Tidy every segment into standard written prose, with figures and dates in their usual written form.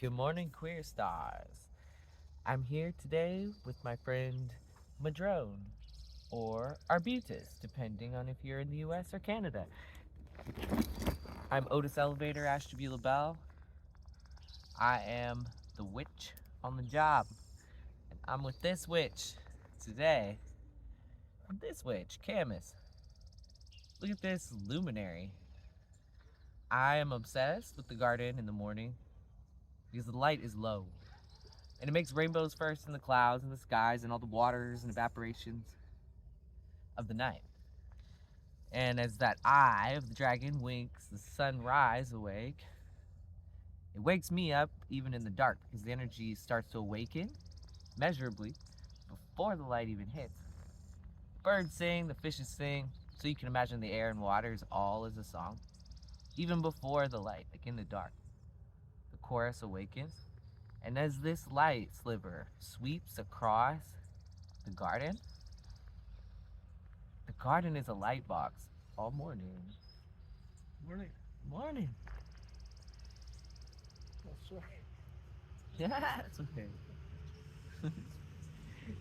Good morning, queer stars. I'm here today with my friend Madrone, or Arbutus, depending on if you're in the US or Canada. I'm Otis Elevator Ashtabula Bell. I am the witch on the job, and I'm with this witch today. This witch, Camas. Look at this luminary. I am obsessed with the garden in the morning because the light is low. And it makes rainbows first in the clouds and the skies and all the waters and evaporations of the night. And as that eye of the dragon winks the sunrise awake, it wakes me up even in the dark because the energy starts to awaken measurably before the light even hits. The birds sing, the fishes sing, so you can imagine the air and water is all as a song. Even before the light, like in the dark, the chorus awakens. And as this light sliver sweeps across the garden is a light box all morning. Morning. Morning. That's right. Yeah, it's okay.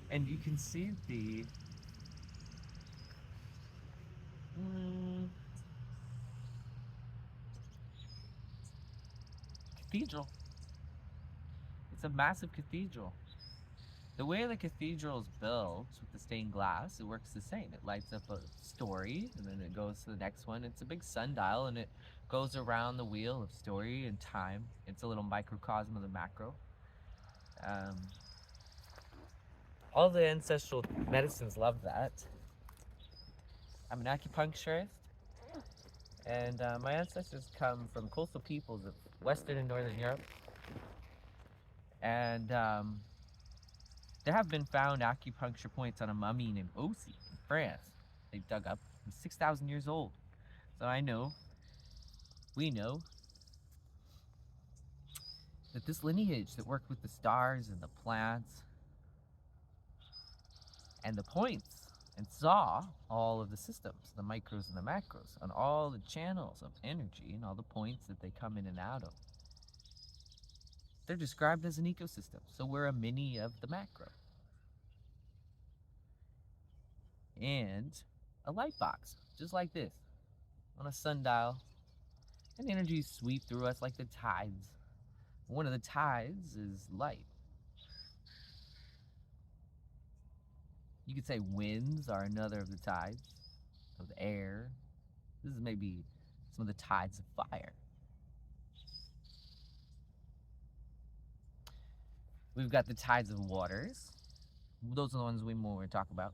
And you can see the mm, cathedral. It's a massive cathedral. The way the cathedral is built with the stained glass, it works the same. It lights up a story and then it goes to the next one. It's a big sundial and it goes around the wheel of story and time. It's a little microcosm of the macro. Um, all the ancestral medicines love that. I'm an acupuncturist, and my ancestors come from coastal peoples of Western and Northern Europe. And there have been found acupuncture points on a mummy named Osi in France. They've dug up. He's 6,000 years old. So we know, that this lineage that worked with the stars and the plants and the points and saw all of the systems, the micros and the macros, on all the channels of energy and all the points that they come in and out of. They're described as an ecosystem, so we're a mini of the macro. And a light box, just like this, on a sundial, and energies sweep through us like the tides. One of the tides is light. You could say winds are another of the tides of the air. This is maybe some of the tides of fire. We've got the tides of waters. Those are the ones we more talk about.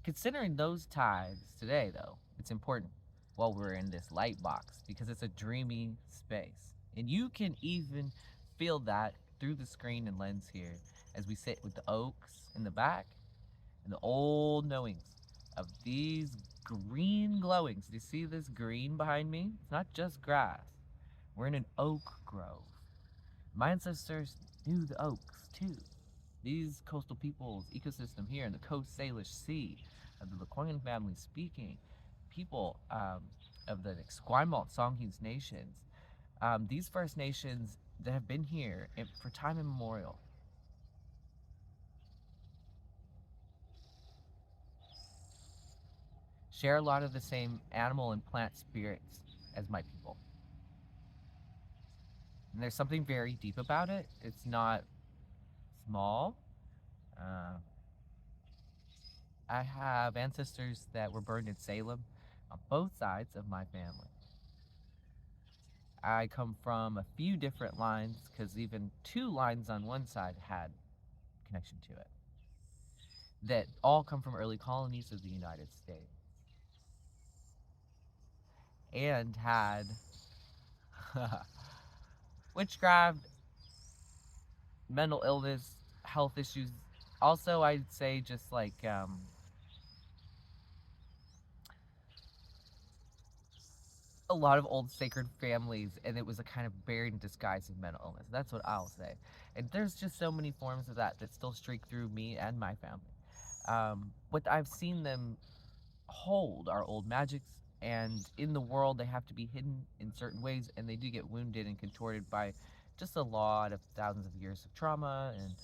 Considering those tides today, though, it's important while we're in this light box because it's a dreamy space. And you can even feel that through the screen and lens here as we sit with the oaks in the back and the old knowings of these green glowings. Do you see this green behind me? It's not just grass. We're in an oak grove. My ancestors knew the oaks too. These coastal peoples, ecosystem here in the coast Salish Sea, of the Lekwungen family speaking, people of the Esquimalt Songhees nations, these First Nations that have been here for time immemorial. Share a lot of the same animal and plant spirits as my people. And there's something very deep about it. It's not small. Uh, I have ancestors that were burned in Salem on both sides of my family. I come from a few different lines because even two lines on one side had connection to it that all come from early colonies of the United States and had witchcraft, mental illness, health issues. Also, I'd say just like a lot of old sacred families, and it was a kind of buried and disguised in mental illness. That's what I'll say. And there's just so many forms of that that still streak through me and my family. What I've seen them hold are old magics, and in the world they have to be hidden in certain ways, and they do get wounded and contorted by just a lot of thousands of years of trauma. And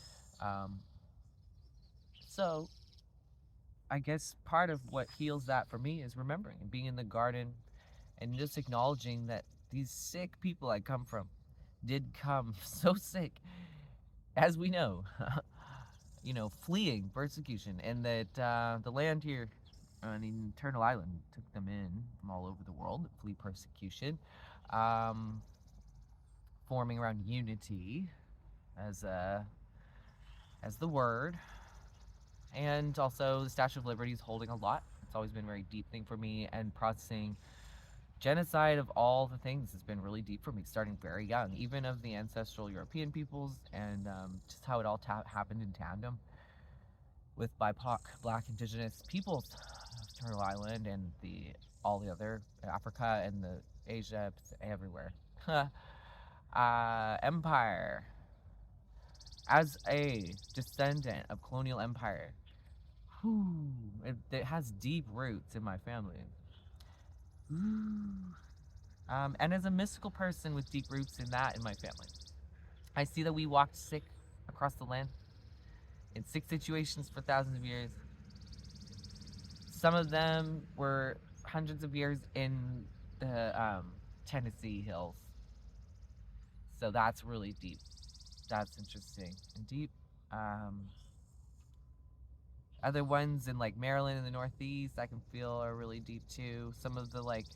so I guess part of what heals that for me is remembering and being in the garden and just acknowledging that these sick people I come from did come so sick, as we know, fleeing persecution, and that the land here on Eternal Island took them in from all over the world that flee persecution, um, forming around unity as as the word, and also the Statue of Liberty is holding a lot. It's always been a very deep thing for me, and processing genocide of all the things has been really deep for me, starting very young, even of the ancestral European peoples, and just how it all happened in tandem with BIPOC, Black, Indigenous peoples of Turtle Island and all the other Africa and the Asia, everywhere. Empire. As a descendant of colonial empire, it has deep roots in my family. And as a mystical person with deep roots in that in my family, I see that we walked sick across the land in sick situations for thousands of years. Some of them were hundreds of years in the Tennessee hills. So that's really deep. That's interesting and deep. Other ones in like Maryland in the Northeast, I can feel are really deep too. Some of the like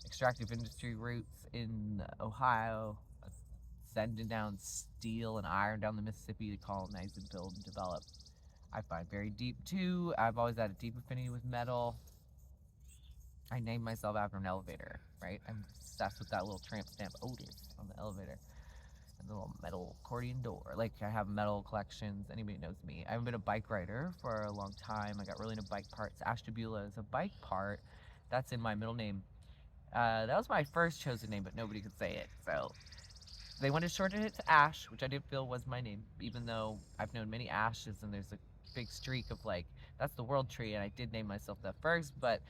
extractive industry roots in Ohio, sending down steel and iron down the Mississippi to colonize and build and develop, I find very deep too. I've always had a deep affinity with metal. I named myself after an elevator, right? I'm obsessed with that little tramp stamp Otis on the elevator. And the little metal accordion door. Like, I have metal collections. Anybody knows me. I haven't been a bike rider for a long time. I got really into bike parts. Ashtabula is a bike part. That's in my middle name. That was my first chosen name, but nobody could say it. So they wanted to shorten it to Ash, which I didn't feel was my name, even though I've known many Ashes, and there's a big streak of like, that's the world tree, and I did name myself that first, but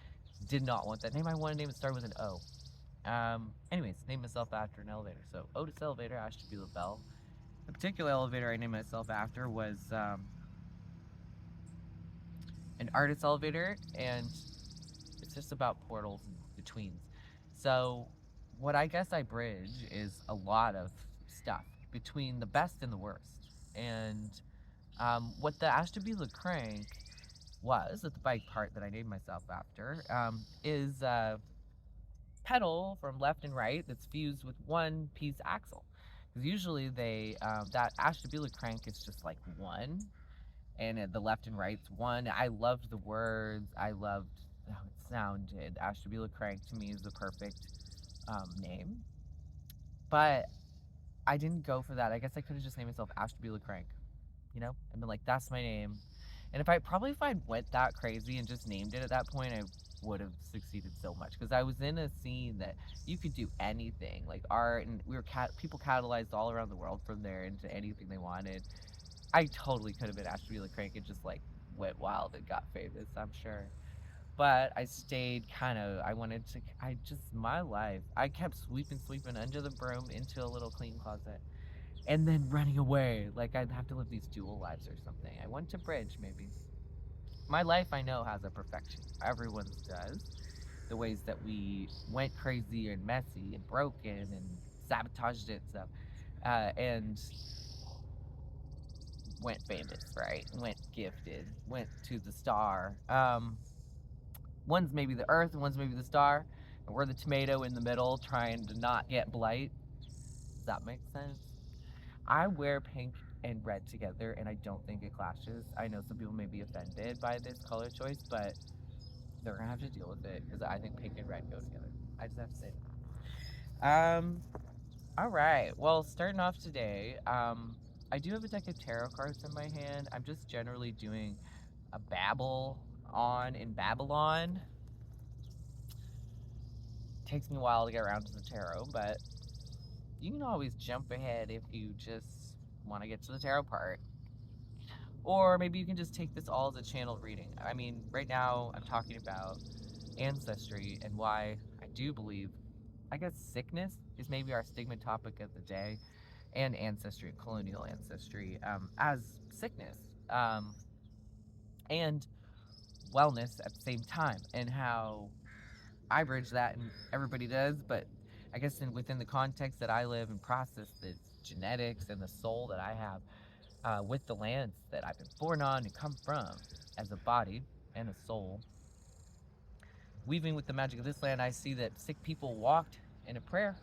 did not want that name. I wanted a name that started with an O. Anyways, named myself after an elevator. So Otis Elevator Ashtabula Bell. The particular elevator I named myself after was an artist elevator, and it's just about portals and betweens. So what I guess I bridge is a lot of stuff between the best and the worst. And what the Ashtabula crank was, at the bike part that I named myself after, is pedal from left and right that's fused with one piece axle. Because usually that Ashtabula crank is just like one, and the left and right's one. I loved the words. I loved how it sounded. Ashtabula crank to me is the perfect name. But I didn't go for that. I guess I could have just named myself Ashtabula crank, and been like, that's my name. And if I went that crazy and just named it at that point, I would have succeeded so much, because I was in a scene that you could do anything, like art, and people catalyzed all around the world from there into anything they wanted. I totally could have been Ashtabula Crank and just like went wild and got famous, I'm sure. But I stayed my life. I kept sweeping under the broom into a little clean closet, and then running away. Like, I'd have to live these dual lives or something. I went to bridge, maybe. My life, I know, has a perfection. Everyone's does. The ways that we went crazy and messy and broken and sabotaged it, stuff, and went famous, right? Went gifted, went to the star. One's maybe the earth and one's maybe the star, and we're the tomato in the middle trying to not get blight. Does that make sense? I wear pink and red together, and I don't think it clashes. I know some people may be offended by this color choice, but they're gonna have to deal with it, because I think pink and red go together. I just have to say that. All right. Well, starting off today, I do have a deck of tarot cards in my hand. I'm just generally doing a babble on in Babylon. Takes me a while to get around to the tarot, but you can always jump ahead if you just want to get to the tarot part. Or maybe you can just take this all as a channel reading. I mean, right now I'm talking about ancestry and why I do believe, I guess, sickness is maybe our stigma topic of the day. and ancestry, colonial ancestry, as sickness and wellness at the same time, and how I bridge that and everybody does, but I guess within the context that I live and process the genetics and the soul that I have with the lands that I've been born on and come from as a body and a soul. Weaving with the magic of this land, I see that sick people walked in a prayer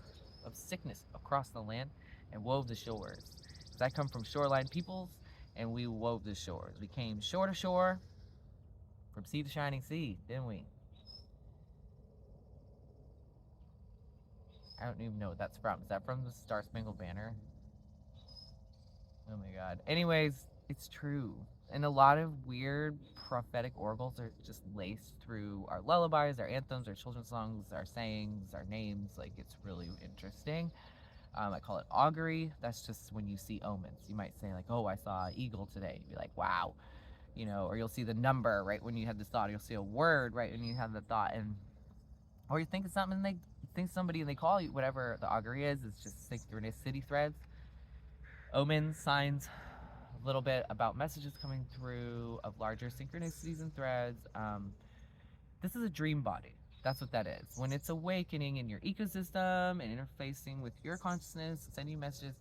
of sickness across the land and wove the shores. Because I come from shoreline peoples and we wove the shores. We came shore to shore from sea to shining sea, didn't we? I don't even know what that's from. Is that from the Star Spangled Banner? Oh my god. Anyways, it's true. And a lot of weird prophetic oracles are just laced through our lullabies, our anthems, our children's songs, our sayings, our names. Like, it's really interesting. I call it augury. That's just when you see omens. You might say, like, oh, I saw an eagle today. You'd be like, wow. You know, or you'll see the number right when you have this thought. You'll see a word right when you have the thought. And or you think of something and they think somebody and they call you, whatever the augury is. It's just synchronicity threads, omens, signs, a little bit about messages coming through of larger synchronicities and threads. This is a dream body. That's what that is. When it's awakening in your ecosystem and interfacing with your consciousness, sending you messages,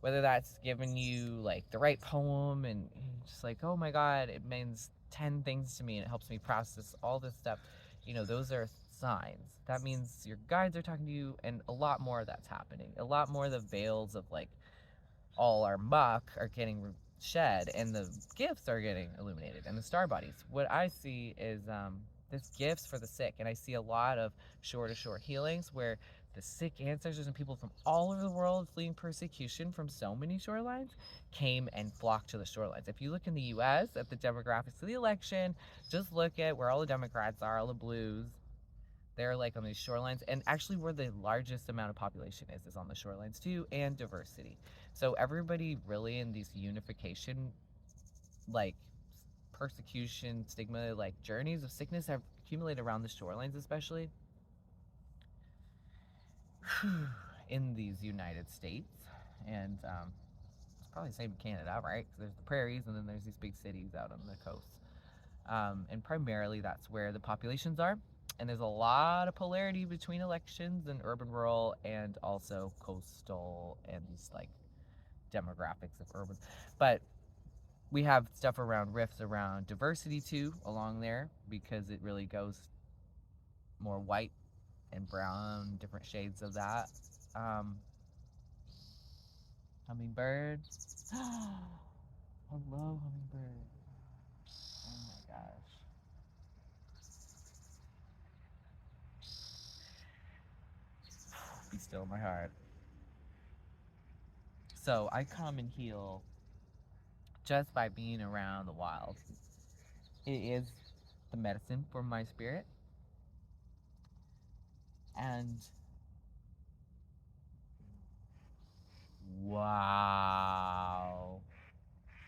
whether that's giving you like the right poem and just like, oh my god, it means 10 things to me and it helps me process all this stuff. You know, those are signs. That means your guides are talking to you, and a lot more of that's happening. A lot more of the veils of like all our muck are getting shed and the gifts are getting illuminated and the star bodies. What I see is this gifts for the sick, and I see a lot of shore to shore healings where the sick ancestors and people from all over the world fleeing persecution from so many shorelines came and flocked to the shorelines. If you look in the US at the demographics of the election, just look at where all the Democrats are, all the blues. They're like on these shorelines, and actually where the largest amount of population is on the shorelines too, and diversity. So everybody really in these unification, like persecution, stigma, like journeys of sickness have accumulated around the shorelines, especially in these United States. And it's probably the same in Canada, right? Because there's the prairies and then there's these big cities out on the coast. And primarily that's where the populations are. And there's a lot of polarity between elections and urban rural and also coastal and these like demographics of urban. But we have stuff around rifts around diversity too along there, because it really goes more white and brown, different shades of that. Hummingbird. Hello, hummingbird. Oh my gosh. Be still, my heart. So I come and heal just by being around the wild. It is the medicine for my spirit. And wow.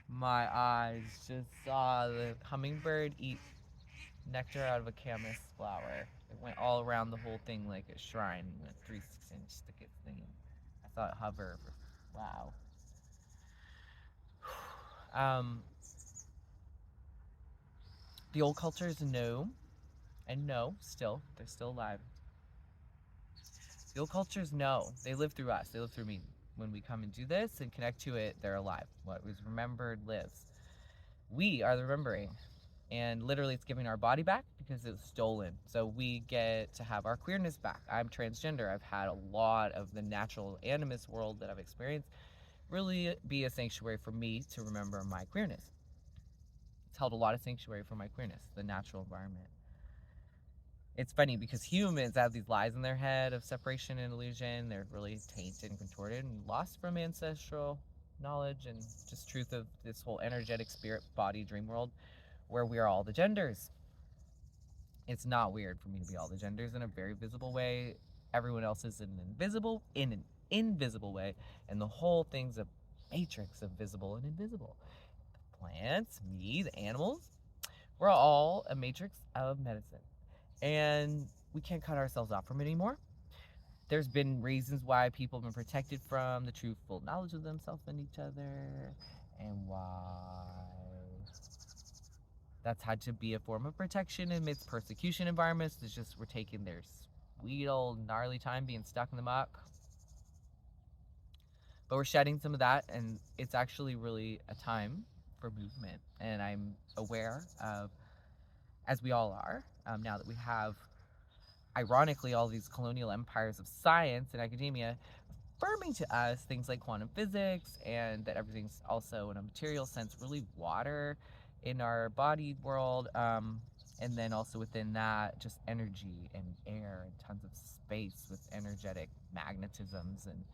My eyes just saw the hummingbird eat nectar out of a Camas flower. It went all around the whole thing like a shrine. It went 3-6 inch stick it thing. I saw it hover. Wow. The old cultures know, and know still, they're still alive. The old cultures know. They live through us. They live through me. When we come and do this and connect to it, they're alive. What was remembered lives. We are the remembering. And literally it's giving our body back because it was stolen. So we get to have our queerness back. I'm transgender. I've had a lot of the natural animist world that I've experienced really be a sanctuary for me to remember my queerness. It's held a lot of sanctuary for my queerness, the natural environment. It's funny because humans have these lies in their head of separation and illusion. They're really tainted and contorted and lost from ancestral knowledge and just truth of this whole energetic spirit body dream world where we are all the genders. It's not weird for me to be all the genders in a very visible way. Everyone else is in an invisible way, and the whole thing's a matrix of visible and invisible. The plants, me, the animals, we're all a matrix of medicine. And we can't cut ourselves off from it anymore. There's been reasons why people have been protected from the truthful knowledge of themselves and each other, and why that's had to be a form of protection amidst persecution environments. It's just we're taking their sweet old gnarly time being stuck in the muck. But we're shedding some of that, and it's actually really a time for movement. And I'm aware of, as we all are, now that we have, ironically, all these colonial empires of science and academia affirming to us things like quantum physics, and that everything's also in a material sense really water in our body world, and then also within that just energy and air and tons of space with energetic magnetisms and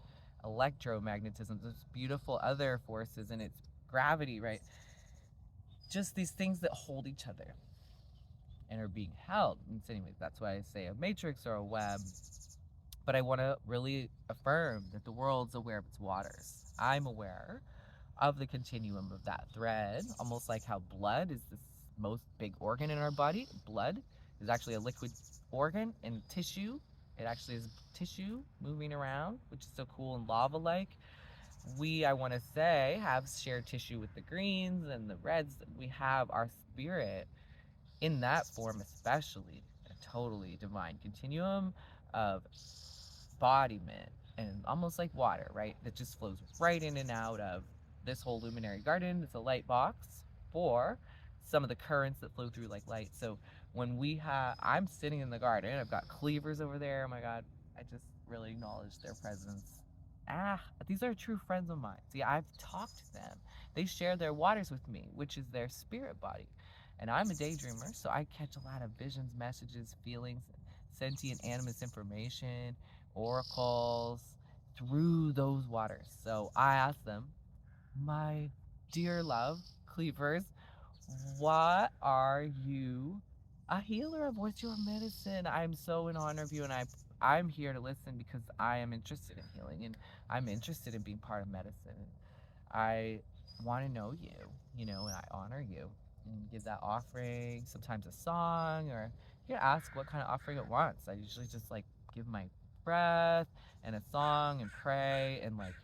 electromagnetisms, those beautiful other forces, and it's gravity, right? Just these things that hold each other and are being held. And so anyways, that's why I say a matrix or a web. But I want to really affirm that the world's aware of its waters. I'm aware of the continuum of that thread, almost like how blood is this most big organ in our body. Blood is actually a liquid organ and tissue. It actually is tissue moving around, which is so cool and lava-like. We, I want to say, have shared tissue with the greens and the reds. We have our spirit in that form, especially a totally divine continuum of embodiment, and almost like water, right? That just flows right in and out of this whole luminary garden. It's a light box for some of the currents that flow through like light. So when I'm sitting in the garden, I've got cleavers over there. Oh my God, I just really acknowledge their presence. These are true friends of mine. See, I've talked to them. They share their waters with me, which is their spirit body. And I'm a daydreamer, so I catch a lot of visions, messages, feelings, sentient animist information, oracles through those waters. So I asked them, my dear love, Cleavers, what are you a healer of? What's your medicine? I'm so in honor of you, and I'm here to listen because I am interested in healing, and I'm interested in being part of medicine. And I want to know you, and I honor you. And give that offering, sometimes a song, or you can ask what kind of offering it wants. I usually just like give my breath and a song and pray, and like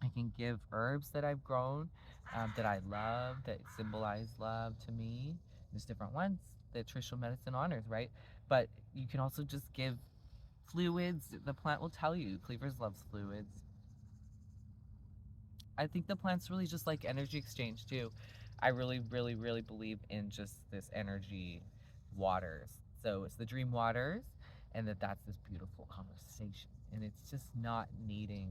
I can give herbs that I've grown, that I love, that symbolize love to me. There's different ones that traditional medicine honors, right? But you can also just give fluids. The plant will tell you. Cleavers loves fluids. I think the plant's really just like energy exchange too. I really, really, really believe in just this energy waters. So it's the dream waters, and that's this beautiful conversation. And it's just not needing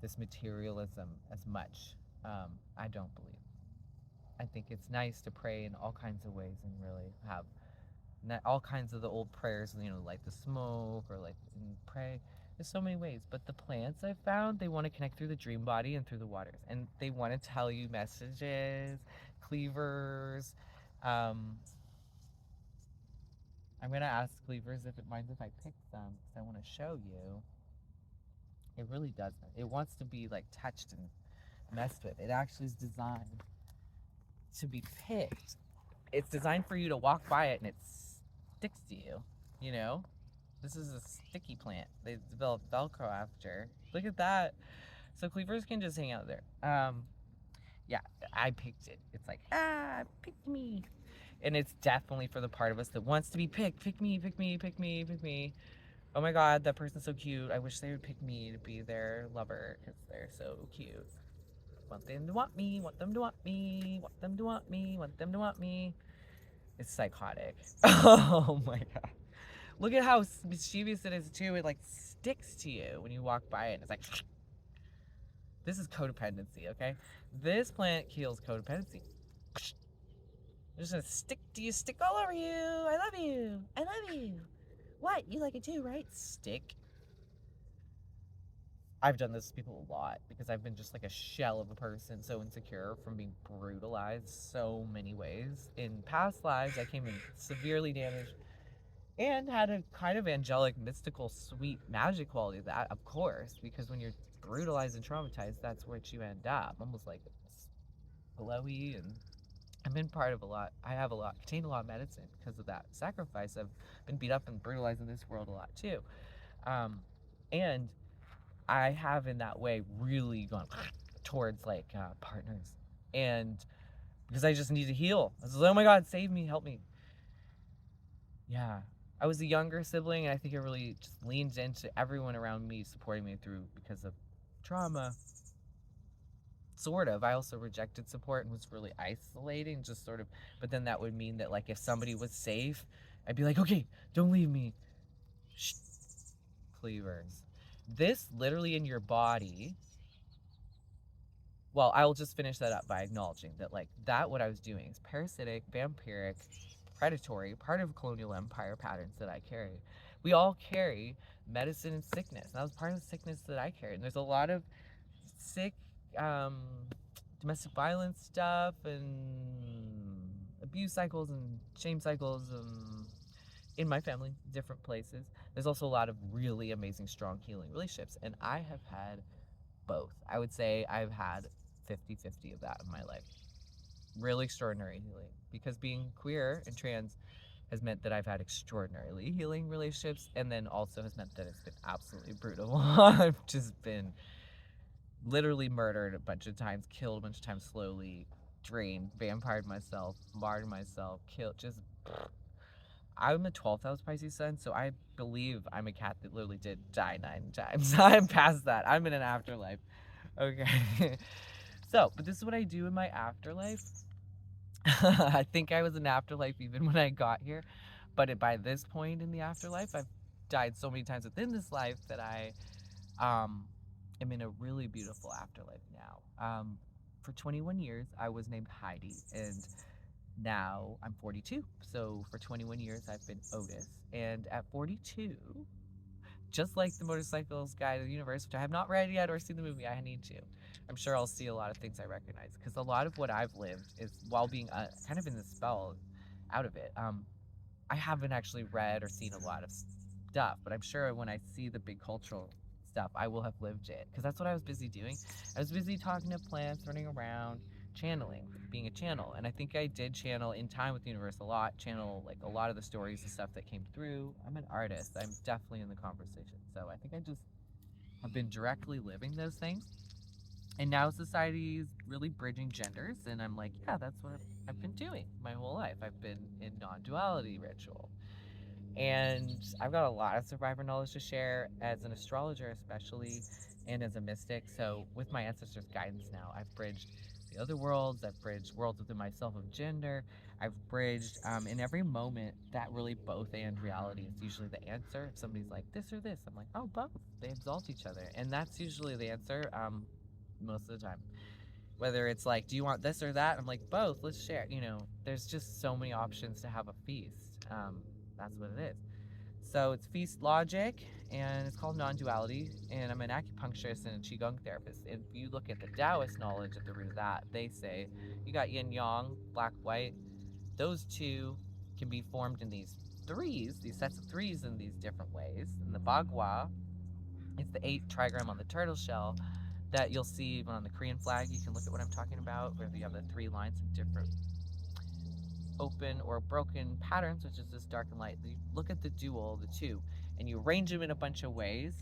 this materialism as much. I don't believe. I think it's nice to pray in all kinds of ways and really have all kinds of the old prayers, like the smoke or like and pray. There's so many ways, but the plants I've found, they want to connect through the dream body and through the waters, and they want to tell you messages, cleavers. Um, I'm gonna ask Cleavers if it minds if I pick some because I want to show you. It really doesn't. It wants to be like touched and messed with. It actually is designed to be picked. It's designed for you to walk by it and it sticks to you, you know? This is a sticky plant. They developed Velcro after. Look at that. So Cleavers can just hang out there. Yeah, I picked it. It's like, pick me. And it's definitely for the part of us that wants to be picked. Pick me, pick me, pick me, pick me. Oh my God, that person's so cute. I wish they would pick me to be their lover because they're so cute. Want them to want me, want them to want me, want them to want me, want them to want me. It's psychotic. Oh my God. Look at how mischievous it is too. It like sticks to you when you walk by it. It's like, this is codependency, okay? This plant kills codependency. I'm just gonna stick to you, stick all over you. I love you. I love you. What? You like it too, right? Stick. I've done this to people a lot because I've been just like a shell of a person, so insecure from being brutalized so many ways. In past lives, I came in severely damaged and had a kind of angelic, mystical, sweet, magic quality of that, of course, because when you're brutalized and traumatized, that's where you end up, almost like glowy. And I've been part of a lot. I have contained a lot of medicine because of that sacrifice. I've been beat up and brutalized in this world a lot too. And I have in that way really gone towards like partners, and because I just need to heal. I was like, oh my God, save me, help me. Yeah. I was a younger sibling, and I think it really just leaned into everyone around me supporting me through because of trauma. Sort of. I also rejected support and was really isolating, just sort of. But then that would mean that, like, if somebody was safe, I'd be like, okay, don't leave me. Shh. Cleavers. This literally in your body. Well, I'll just finish that up by acknowledging that, like, that what I was doing is parasitic, vampiric, predatory, part of colonial empire patterns that I carry. We all carry medicine and sickness. And that was part of the sickness that I carried. And there's a lot of sick um, domestic violence stuff and abuse cycles and shame cycles in my family, different places. There's also a lot of really amazing, strong healing relationships. And I have had both. I would say I've had 50-50 of that in my life. Really extraordinary healing. Because being queer and trans has meant that I've had extraordinarily healing relationships, and then also has meant that it's been absolutely brutal. I've just been literally murdered a bunch of times, killed a bunch of times slowly, drained, vampired myself, martyred myself, killed, just. I'm the 12th house Pisces sun, so I believe I'm a cat that literally did die 9 times. I'm past that. I'm in an afterlife. Okay. So, but this is what I do in my afterlife. I think I was in afterlife even when I got here, but by this point in the afterlife, I've died so many times within this life that I am in a really beautiful afterlife now. For 21 years, I was named Heidi, and now I'm 42. So for 21 years, I've been Otis. And at 42, just like the Motorcycles Guide to the Universe, which I have not read yet or seen the movie, I need to. I'm sure I'll see a lot of things I recognize, because a lot of what I've lived is while being kind of in the spell out of it. I haven't actually read or seen a lot of stuff, but I'm sure when I see the big cultural stuff, I will have lived it, because that's what I was busy doing. I was busy talking to plants, running around, channeling, being a channel. And I think I did channel in time with the universe a lot, channel like a lot of the stories and stuff that came through. I'm an artist. I'm definitely in the conversation. So I think I just have been directly living those things. And now society is really bridging genders, and I'm like, yeah, that's what I've been doing my whole life. I've been in non-duality ritual. And I've got a lot of survivor knowledge to share as an astrologer, especially, and as a mystic. So, with my ancestors' guidance now, I've bridged the other worlds, I've bridged worlds within myself of gender, I've bridged in every moment that really both and reality is usually the answer. If somebody's like this or this, I'm like, oh, both. They exalt each other. And that's usually the answer most of the time. Whether it's like, do you want this or that? I'm like, both, let's share. There's just so many options to have a feast. That's what it is. So it's feast logic, and it's called non-duality. And I'm an acupuncturist and a qigong therapist. And if you look at the Taoist knowledge at the root of that, they say you got yin yang, black white. Those two can be formed in these threes, these sets of threes in these different ways. And the Bagua, it's the 8 trigram on the turtle shell that you'll see even on the Korean flag. You can look at what I'm talking about, where you have the 3 lines of different open or broken patterns, which is this dark and light. You look at the dual, the two, and you arrange them in a bunch of ways,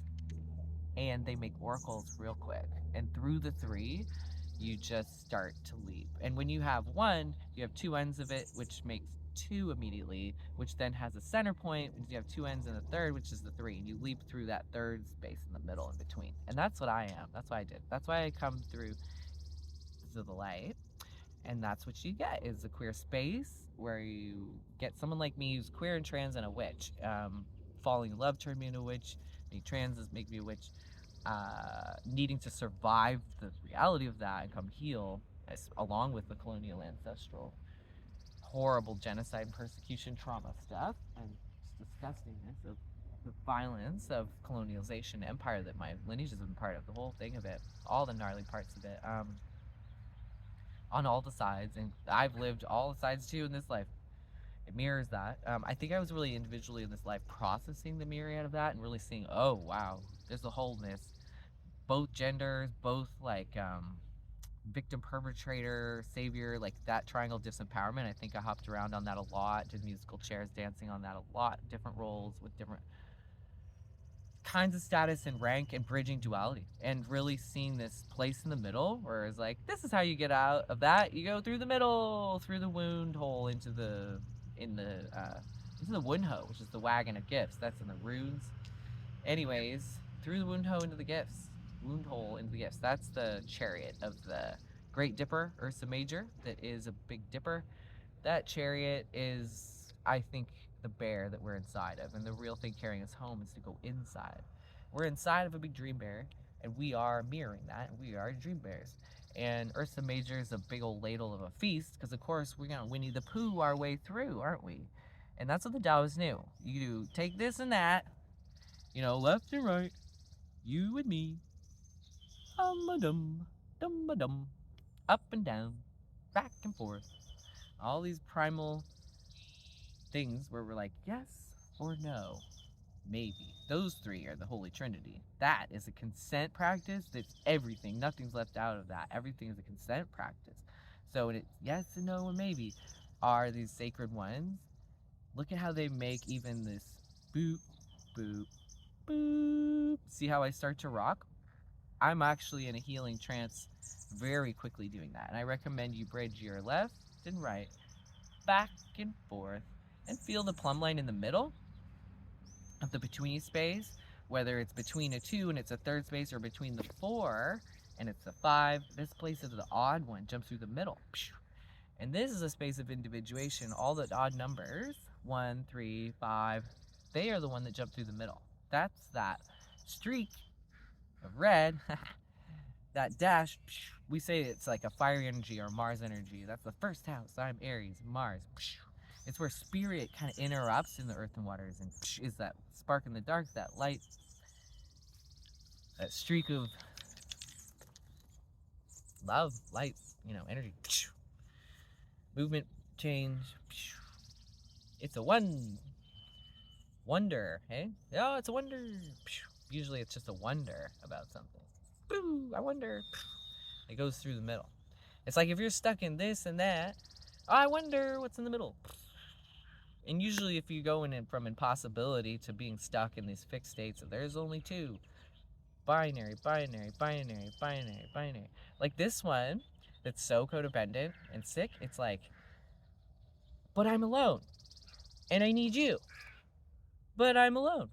and they make oracles real quick. And through the 3, you just start to leap. And when you have 1, you have 2 ends of it, which makes 2 immediately, which then has a center point, which you have 2 ends and a third, which is the 3. And you leap through that third space in the middle in between. And that's what I am. That's what I did. That's why I come through to the light. And that's what you get, is a queer space where you get someone like me who's queer and trans and a witch. Falling in love turned me into a witch. Being trans is make me a witch. Needing to survive the reality of that and come heal, along with the colonial ancestral horrible genocide, persecution, trauma stuff, and disgustingness of the violence of colonialization empire that my lineage has been part of, the whole thing of it, all the gnarly parts of it. On all the sides, and I've lived all the sides too in this life. It mirrors that. I think I was really individually in this life processing the myriad of that and really seeing, oh wow, there's a wholeness, both genders, both like victim, perpetrator, savior, like that triangle of disempowerment. I think I hopped around on that a lot, did musical chairs dancing on that a lot, different roles with different kinds of status and rank and bridging duality, and really seeing this place in the middle where it's like, this is how you get out of that. You go through the middle, through the wound hole into the wound hole, which is the wagon of gifts. That's in the runes. Anyways, through the wound hole into the gifts. Wound hole into the gifts. That's the chariot of the Great Dipper, Ursa Major, that is a Big Dipper. That chariot is, I think, the bear that we're inside of, and the real thing carrying us home is to go inside. We're inside of a big dream bear, and we are mirroring that, and we are dream bears. And Ursa Major is a big old ladle of a feast, because of course we're gonna Winnie the Pooh our way through, aren't we? And that's what the Taoists knew. You take this and that, left and right, you and me, dum a dum, up and down, back and forth. All these primal things where we're like, yes or no, maybe. Those three are the Holy Trinity. That is a consent practice that's everything. Nothing's left out of that. Everything is a consent practice. So when it's yes and no and maybe are these sacred ones. Look at how they make even this boop, boop, boop. See how I start to rock? I'm actually in a healing trance very quickly doing that. And I recommend you bridge your left and right, back and forth, and feel the plumb line in the middle of the between space, whether it's between a 2 and it's a third space, or between the 4 and it's a 5. This place is the odd one, jumps through the middle. And this is a space of individuation. All the odd numbers, 1, 3, 5, they are the one that jump through the middle. That's that streak of red, that dash. We say it's like a fire energy or Mars energy. That's the first house. I'm Aries, Mars. It's where spirit kind of interrupts in the earth and waters, and is that spark in the dark, that light, that streak of love, light, energy. Movement, change. It's a wonder, hey? Oh, it's a wonder. Usually it's just a wonder about something. Boo, I wonder. It goes through the middle. It's like if you're stuck in this and that, I wonder what's in the middle. And usually if you go in from impossibility to being stuck in these fixed states, there's only two. Binary, binary, binary, binary, binary. Like this one that's so codependent and sick, it's like, but I'm alone. And I need you. But I'm alone.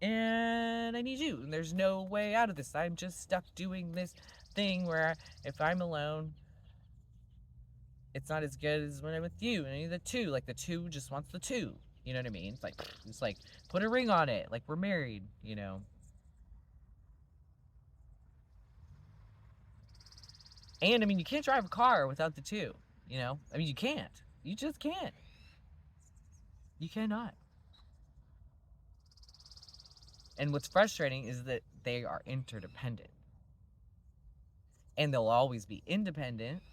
And I need you. And there's no way out of this. I'm just stuck doing this thing where if I'm alone, it's not as good as when I'm with you. And I need the two. Like the two just wants the two. You know what I mean? It's like put a ring on it. Like we're married, And I mean, you can't drive a car without the two, I mean, you can't. You just can't. You cannot. And what's frustrating is that they are interdependent. And they'll always be independent.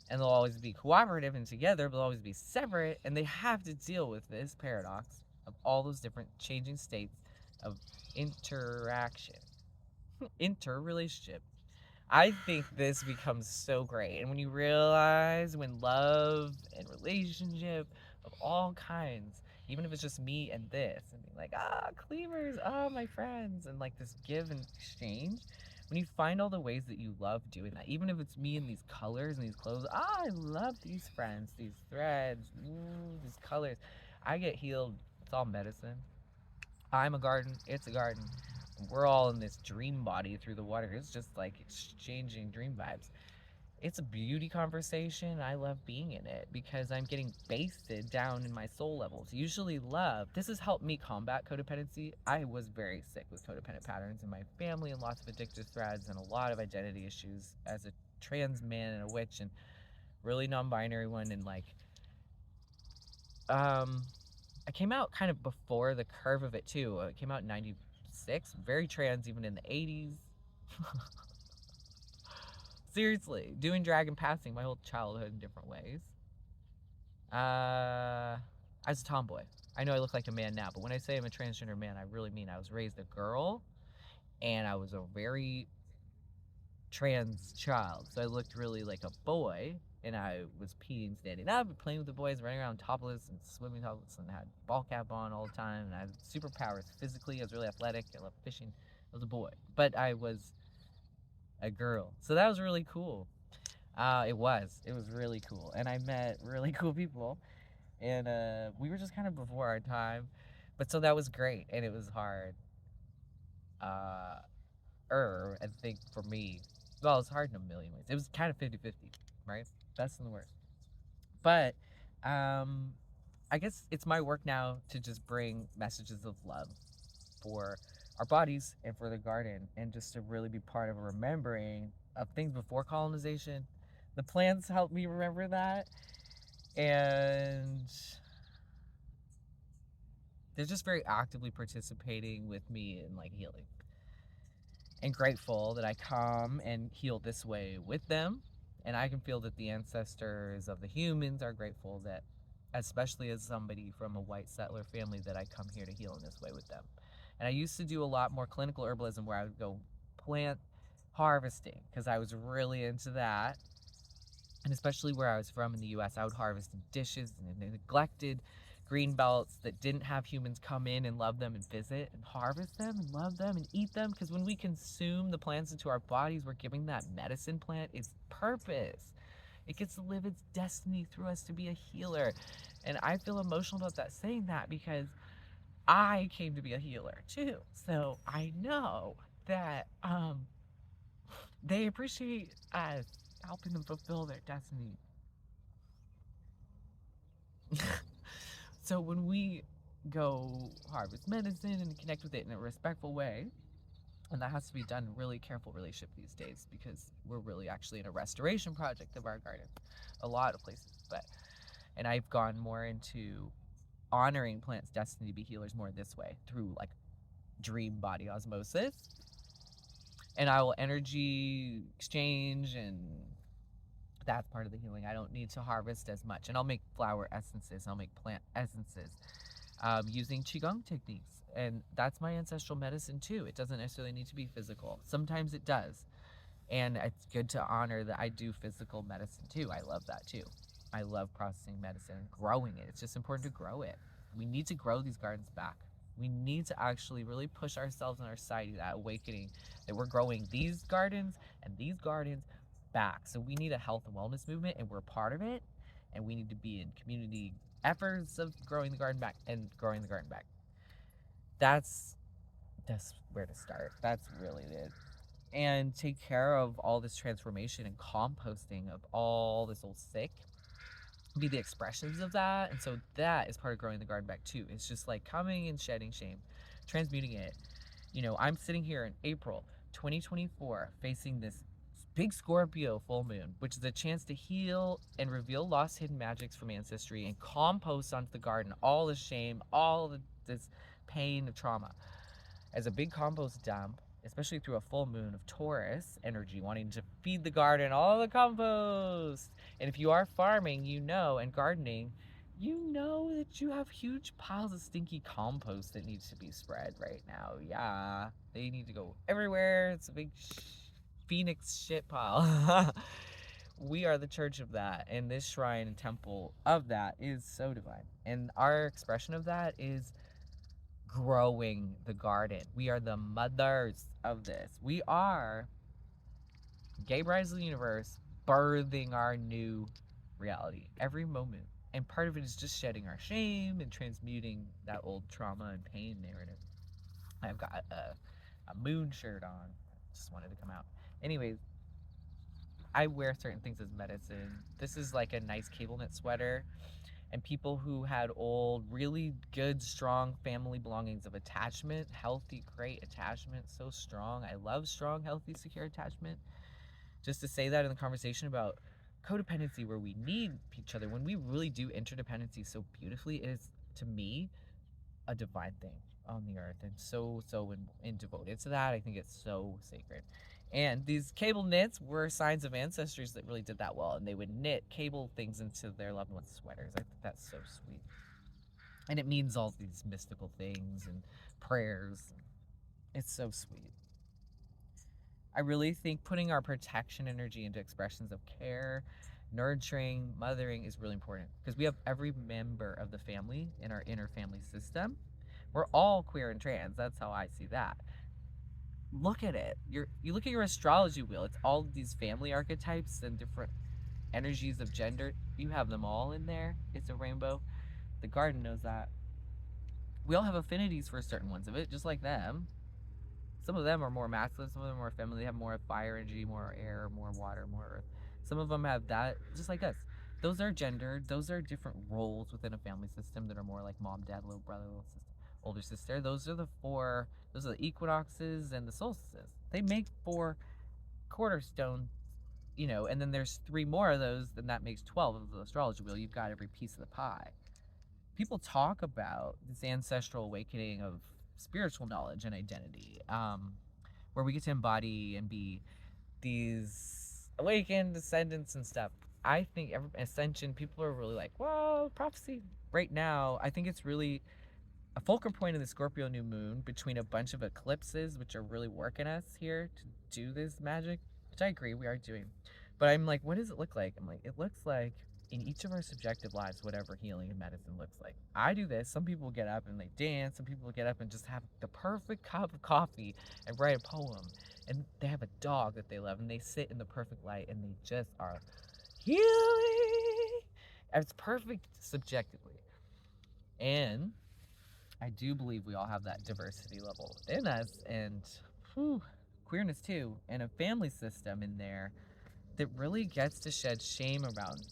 And they'll always be cooperative and together, but they'll always be separate. And they have to deal with this paradox of all those different changing states of interaction, interrelationship. I think this becomes so great. And when you realize when love and relationship of all kinds, even if it's just me and this, and being like, Cleavers, my friends, and like this give and exchange, when you find all the ways that you love doing that, even if it's me in these colors and these clothes, I love these friends, these threads, these colors. I get healed. It's all medicine. I'm a garden, it's a garden. We're all in this dream body through the water. It's just like exchanging dream vibes. It's a beauty conversation. I love being in it because I'm getting basted down in my soul levels. Usually love. This has helped me combat codependency. I was very sick with codependent patterns in my family and lots of addictive threads and a lot of identity issues as a trans man and a witch and really non-binary one, and like I came out kind of before the curve of it too. I came out in 96, very trans even in the 80s. Seriously, doing drag and passing my whole childhood in different ways. I was a tomboy. I know I look like a man now, but when I say I'm a transgender man, I really mean I was raised a girl, and I was a very trans child. So I looked really like a boy, and I was peeing standing up and playing with the boys, running around topless and swimming topless, and had ball cap on all the time. And I had superpowers physically. I was really athletic. I loved fishing. I was a boy, but I was a girl. So that was really cool. It was. It was really cool, and I met really cool people, and we were just kind of before our time, but so that was great, and it was hard. Uh, I think for me, well, it's hard in a million ways. It was kind of 50-50, right? Best and the worst. But um, I guess it's my work now to just bring messages of love for our bodies and for the garden, and just to really be part of a remembering of things before colonization. The plants help me remember that, and they're just very actively participating with me in like healing. And grateful that I come and heal this way with them. And I can feel that the ancestors of the humans are grateful that, especially as somebody from a white settler family, that I come here to heal in this way with them. And I used to do a lot more clinical herbalism where I would go plant harvesting because I was really into that. And especially where I was from in the US, I would harvest dishes and neglected green belts that didn't have humans come in and love them and visit and harvest them and love them and eat them. Because when we consume the plants into our bodies, we're giving that medicine plant its purpose. It gets to live its destiny through us to be a healer. And I feel emotional about that, saying that, because I came to be a healer too. So I know that they appreciate us helping them fulfill their destiny. So when we go harvest medicine and connect with it in a respectful way, and that has to be done in really careful relationship these days, because we're really actually in a restoration project of our garden, a lot of places. But and I've gone more into honoring plants' destiny to be healers more this way, through like dream body osmosis, and I will energy exchange, and that's part of the healing. I don't need to harvest as much, and I'll make flower essences, I'll make plant essences, using qigong techniques, and that's my ancestral medicine too. It doesn't necessarily need to be physical. Sometimes it does, and it's good to honor that I do physical medicine too. I love that too. I love processing medicine and growing it. It's just important to grow it. We need to grow these gardens back. We need to actually really push ourselves in our society, that awakening, that we're growing these gardens and these gardens back. So we need a health and wellness movement, and we're part of it. And we need to be in community efforts of growing the garden back and growing the garden back. That's where to start. That's really it. And take care of all this transformation and composting of all this old sick, be the expressions of that. And so that is part of growing the garden back too. It's just like coming and shedding shame, transmuting it. I'm sitting here in April 2024 facing this big Scorpio full moon, which is a chance to heal and reveal lost hidden magics from ancestry and compost onto the garden all the shame, this pain, trauma, as a big compost dump, especially through a full moon of Taurus energy, wanting to feed the garden all the compost. And if you are farming, and gardening, that you have huge piles of stinky compost that needs to be spread right now. Yeah, they need to go everywhere. It's a big phoenix shit pile. We are the church of that, and this shrine and temple of that is so divine. And our expression of that is growing the garden. We are the mothers of this. We are gay brides of the universe, birthing our new reality every moment. And part of it is just shedding our shame and transmuting that old trauma and pain narrative. I've got a moon shirt on. Just wanted to come out. Anyways, I wear certain things as medicine. This is like a nice cable knit sweater. And people who had old, really good, strong family belongings of attachment, healthy, great attachment, so strong. I love strong, healthy, secure attachment. Just to say that in the conversation about codependency, where we need each other, when we really do interdependency so beautifully, it is, to me, a divine thing on the earth, and so in devoted to that. I think it's so sacred. And these cable knits were signs of ancestors that really did that well, and they would knit cable things into their loved ones' sweaters. I think that's so sweet, and it means all these mystical things and prayers. It's so sweet. I really think putting our protection energy into expressions of care, nurturing, mothering is really important because we have every member of the family in our inner family system. We're all queer and trans. That's how I see that. Look at it. You look at your astrology wheel. It's all these family archetypes and different energies of gender. You have them all in there. It's a rainbow. The garden knows that. We all have affinities for certain ones of it, just like them. Some of them are more masculine, some of them are more feminine. They have more fire energy, more air, more water, more earth. Some of them have that, just like us. Those are gendered. Those are different roles within a family system that are more like mom, dad, little brother, little sister, older sister. Those are the four. Those are the equinoxes and the solstices. They make four cornerstones, and then there's three more of those, then that makes 12 of the astrology wheel. You've got every piece of the pie. People talk about this ancestral awakening of spiritual knowledge and identity, where we get to embody and be these awakened descendants and stuff. I think ascension, people are really like, whoa, prophecy. Right now, I think it's really a fulcrum point in the Scorpio new moon between a bunch of eclipses, which are really working us here to do this magic, which I agree we are doing. But I'm like, what does it look like? I'm like, it looks like in each of our subjective lives, whatever healing and medicine looks like. I do this. Some people get up and they dance. Some people get up and just have the perfect cup of coffee and write a poem. And they have a dog that they love and they sit in the perfect light and they just are healing. And it's perfect subjectively. And I do believe we all have that diversity level within us and queerness too, and a family system in there that really gets to shed shame around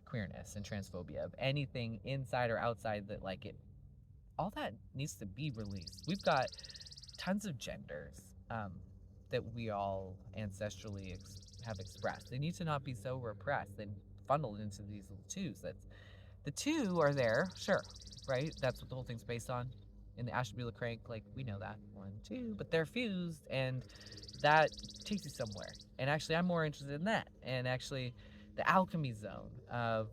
queerness and transphobia of anything inside or outside that all that needs to be released. We've got tons of genders that we all ancestrally have expressed. They need to not be so repressed and funneled into these little twos. The two are there, sure, right? That's what the whole thing's based on. In the Ashtabula crank, we know that 1, 2, but they're fused, and that takes you somewhere. And actually, I'm more interested in that. And actually, the alchemy zone of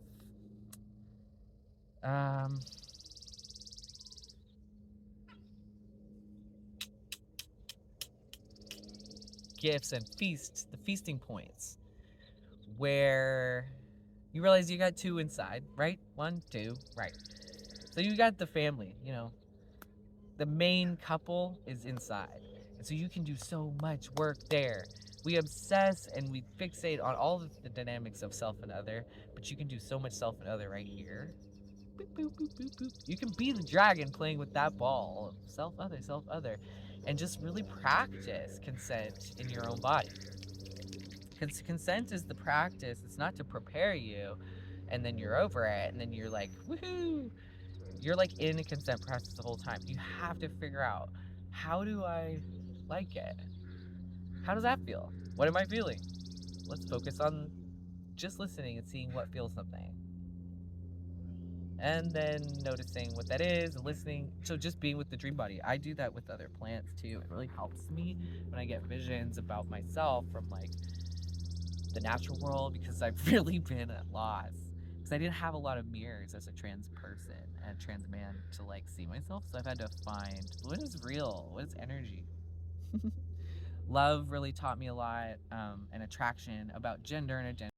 gifts and feasts, the feasting points, where you realize you got two inside, right? 1, 2, right. So you got the family, the main couple is inside. And so you can do so much work there. We obsess and we fixate on all of the dynamics of self and other, but you can do so much self and other right here. Boop, boop, boop, boop, boop. You can be the dragon playing with that ball of self other, and just really practice consent in your own body. Consent is the practice. It's not to prepare you and then you're over it and then you're like, woohoo. You're in a consent process the whole time. You have to figure out, how do I like it? How does that feel? What am I feeling? Let's focus on just listening and seeing what feels something. And then noticing what that is and listening. So just being with the dream body. I do that with other plants too. It really helps me when I get visions about myself from the natural world, because I've really been at loss. Because I didn't have a lot of mirrors as a trans person and trans man to see myself. So I've had to find what is real, what is energy. Love really taught me a lot, and attraction about gender and agenda.